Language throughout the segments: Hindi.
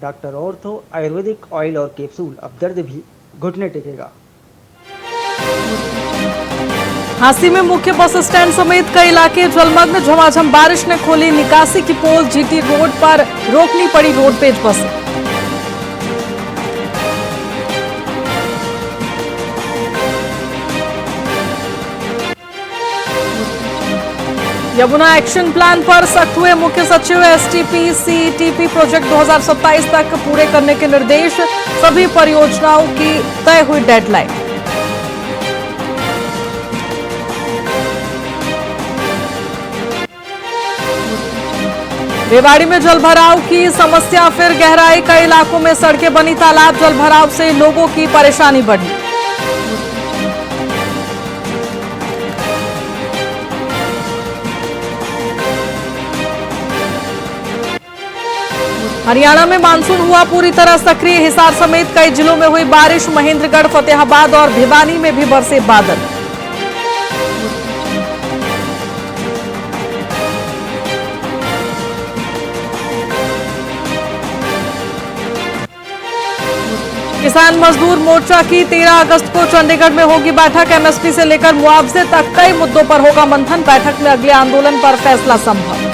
डॉक्टर ऑर्थो आयुर्वेदिक ऑयल और कैप्सूल, अब दर्द भी घुटने टेकेगा। हांसी में मुख्य बस स्टैंड समेत कई इलाके जलमग्न। झमाझम बारिश ने खोली निकासी की पोल। जीटी रोड पर रोकनी पड़ी रोडवेज बसें। यमुना एक्शन प्लान पर सख्त हुए मुख्य सचिव। एसटीपी सीटीपी प्रोजेक्ट 2027 तक पूरे करने के निर्देश। सभी परियोजनाओं की तय हुई डेडलाइन। रेवाड़ी में जलभराव की समस्या फिर गहराई। कई इलाकों में सड़कें बनी तालाब। जलभराव से लोगों की परेशानी बढ़ी। हरियाणा में मानसून हुआ पूरी तरह सक्रिय। हिसार समेत कई जिलों में हुई बारिश। महेंद्रगढ़, फतेहाबाद और भिवानी में भी बरसे बादल। किसान मजदूर मोर्चा की 13 अगस्त को चंडीगढ़ में होगी बैठक। एमएसपी से लेकर मुआवजे तक कई मुद्दों पर होगा मंथन। बैठक में अगले आंदोलन पर फैसला संभव।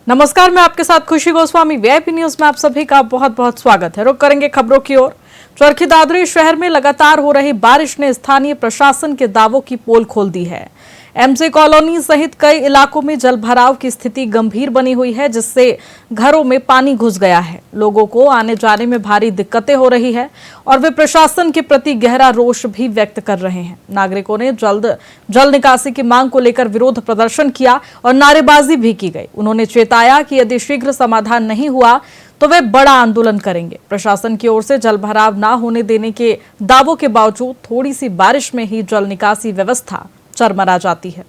नमस्कार, मैं आपके साथ खुशी गोस्वामी। वीआईपी न्यूज में आप सभी का बहुत बहुत स्वागत है। रुक करेंगे खबरों की ओर। चरखी दादरी शहर में लगातार हो रही बारिश ने स्थानीय प्रशासन के दावों की पोल खोल दी है। एमजे कॉलोनी सहित कई इलाकों में जलभराव की स्थिति गंभीर बनी हुई है, जिससे घरों में पानी घुस गया है। लोगों को आने जाने में भारी दिक्कतें हो रही है और वे प्रशासन के प्रति गहरा रोष भी व्यक्त कर रहे हैं। नागरिकों ने जल्द जल निकासी की मांग को लेकर विरोध प्रदर्शन किया और नारेबाजी भी की गई। उन्होंने चेताया कि यदि शीघ्र समाधान नहीं हुआ तो वे बड़ा आंदोलन करेंगे। प्रशासन की ओर से जलभराव न होने देने के दावों के बावजूद थोड़ी सी बारिश में ही जल निकासी व्यवस्था चरमरा जाती है।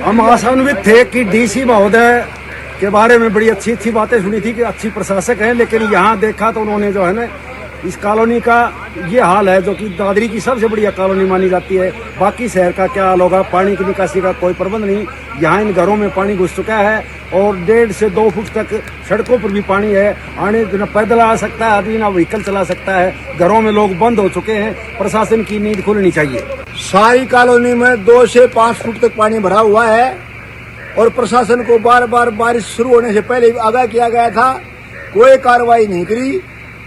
हम आशान्वित थे कि डीसी महोदय के बारे में बड़ी अच्छी अच्छी बातें सुनी थी कि अच्छी प्रशासक हैं, लेकिन यहाँ देखा तो उन्होंने जो है ना इस कॉलोनी का ये हाल है, जो कि दादरी की सबसे बढ़िया कॉलोनी मानी जाती है। बाकी शहर का क्या हाल होगा? पानी की निकासी का कोई प्रबंध नहीं। यहाँ इन घरों में पानी घुस चुका है और 1.5 से 2 फुट तक सड़कों पर भी पानी है। आने न पैदल आ सकता है आदमी, ना व्हीकल चला सकता है। घरों में लोग बंद हो चुके हैं। प्रशासन की नींद खुलनी चाहिए। सारी कॉलोनी में 2 से 5 फुट तक पानी भरा हुआ है और प्रशासन को बार बार बारिश शुरू होने से पहले आगाह किया गया था, कोई कार्रवाई नहीं करी।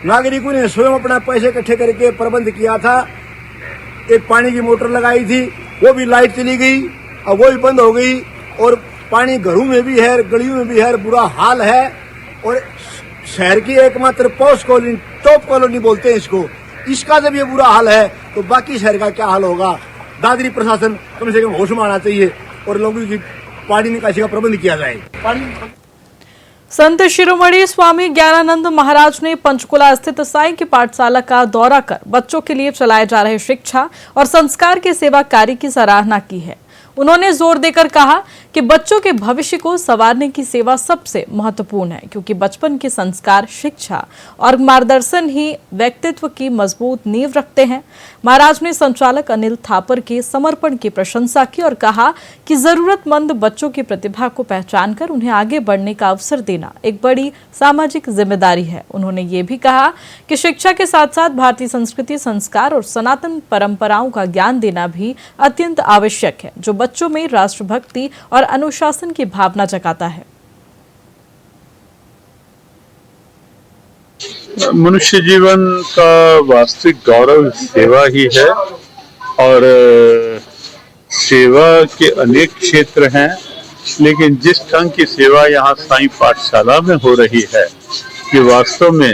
नागरिकों ने स्वयं अपना पैसे इकट्ठे करके प्रबंध किया था। एक पानी की मोटर लगाई थी, वो भी लाइट चली गई, अब वो भी बंद हो गई और पानी घरों में भी है, गलियों में भी है, बुरा हाल है। और शहर की एकमात्र पॉश कॉलोनी, टॉप कॉलोनी बोलते हैं इसको, इसका जब ये बुरा हाल है तो बाकी शहर का क्या हाल होगा? दादरी प्रशासन कम से कम होश में आना चाहिए और लोगों की पानी निकासी का प्रबंध किया जाए। संत शिरोमणि स्वामी ज्ञानानंद महाराज ने पंचकुला स्थित साईं की पाठशाला का दौरा कर बच्चों के लिए चलाए जा रहे शिक्षा और संस्कार के सेवा कार्य की सराहना की है। उन्होंने जोर देकर कहा कि बच्चों के भविष्य को संवारने की सेवा सबसे महत्वपूर्ण है, क्योंकि बचपन के संस्कार, शिक्षा और मार्गदर्शन ही व्यक्तित्व की मजबूत नींव रखते हैं। महाराज ने संचालक अनिल थापर के समर्पण की प्रशंसा की और कहा कि जरूरतमंद बच्चों की प्रतिभा को पहचान कर उन्हें आगे बढ़ने का अवसर देना एक बड़ी सामाजिक जिम्मेदारी है। उन्होंने ये भी कहा कि शिक्षा के साथ साथ भारतीय संस्कृति, संस्कार और सनातन परंपराओं का ज्ञान देना भी अत्यंत आवश्यक है, जो बच्चों में राष्ट्रभक्ति और अनुशासन की भावना जगाता है। मनुष्य जीवन का वास्तविक गौरव सेवा ही है और सेवा के अनेक क्षेत्र हैं, लेकिन जिस ढंग की सेवा यहाँ साईं पाठशाला में हो रही है ये वास्तव में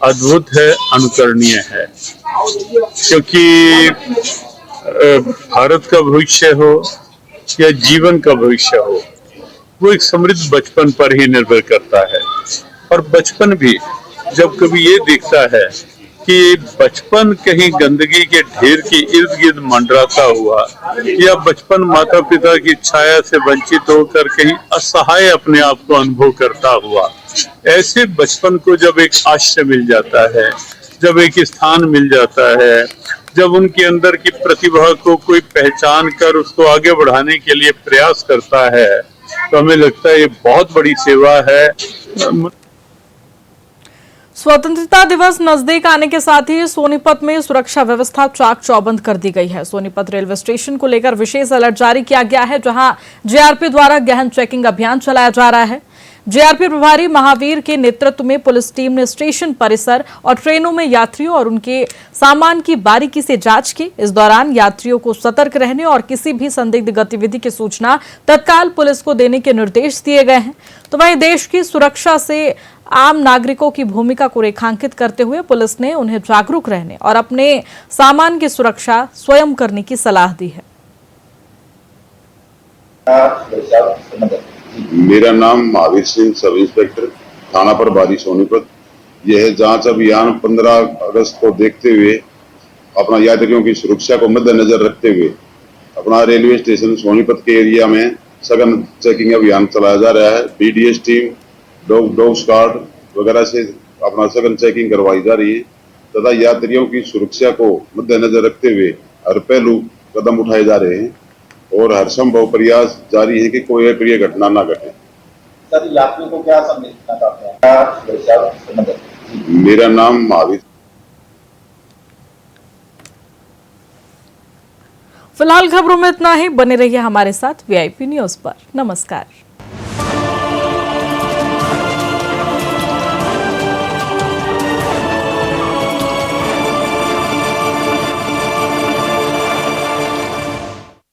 अद्भुत है, अनुकरणीय है। क्योंकि भारत का भविष्य हो या जीवन का भविष्य हो, वो एक समृद्ध बचपन पर ही निर्भर करता है। और बचपन भी जब कभी ये देखता है कि बचपन कहीं गंदगी के ढेर के इर्द गिर्द मंडराता हुआ या बचपन माता पिता की छाया से वंचित होकर कहीं असहाय अपने आप को अनुभव करता हुआ, ऐसे बचपन को जब एक आश्रय मिल जाता है, जब एक स्थान मिल जाता है, जब उनके अंदर की प्रतिभा को कोई पहचान कर उसको आगे बढ़ाने के लिए प्रयास करता है तो हमें लगता है ये बहुत बड़ी सेवा है। स्वतंत्रता दिवस नजदीक आने के साथ ही सोनीपत में सुरक्षा व्यवस्था चाक चौबंद कर दी गई है। सोनीपत रेलवे स्टेशन को लेकर विशेष अलर्ट जारी किया गया है, जहां जेआरपी द्वारा गहन चेकिंग अभियान चलाया जा रहा है। जेआरपी प्रभारी महावीर के नेतृत्व में पुलिस टीम ने स्टेशन परिसर और ट्रेनों में यात्रियों और उनके सामान की बारीकी से जांच की। इस दौरान यात्रियों को सतर्क रहने और किसी भी संदिग्ध गतिविधि की सूचना तत्काल पुलिस को देने के निर्देश दिए गए हैं। तो वहीं देश की सुरक्षा से आम नागरिकों की भूमिका को रेखांकित करते हुए पुलिस ने उन्हें जागरूक रहने और अपने सामान की सुरक्षा स्वयं करने की सलाह दी है। मेरा नाम महावीर सिंह, सब इंस्पेक्टर, थाना प्रभारी सोनीपत। यह जांच अभियान 15 अगस्त को देखते हुए अपना यात्रियों की सुरक्षा को मद्देनजर रखते हुए अपना रेलवे स्टेशन सोनीपत के एरिया में सघन चेकिंग अभियान चलाया जा रहा है। बीडीएस टीम, डॉग स्क्वाड वगैरह से अपना सघन चेकिंग करवाई जा रही है तथा यात्रियों की सुरक्षा को मद्देनजर रखते हुए हर पहलू कदम उठाए जा रहे हैं और हर संभव प्रयास जारी है कि कोई अप्रिय घटना न घटे। सर, यात्रियों को क्या संदेश देना चाहते हैं? मेरा नाम महावीर। फिलहाल खबरों में इतना ही। बने रहिए हमारे साथ वीआईपी न्यूज पर। नमस्कार।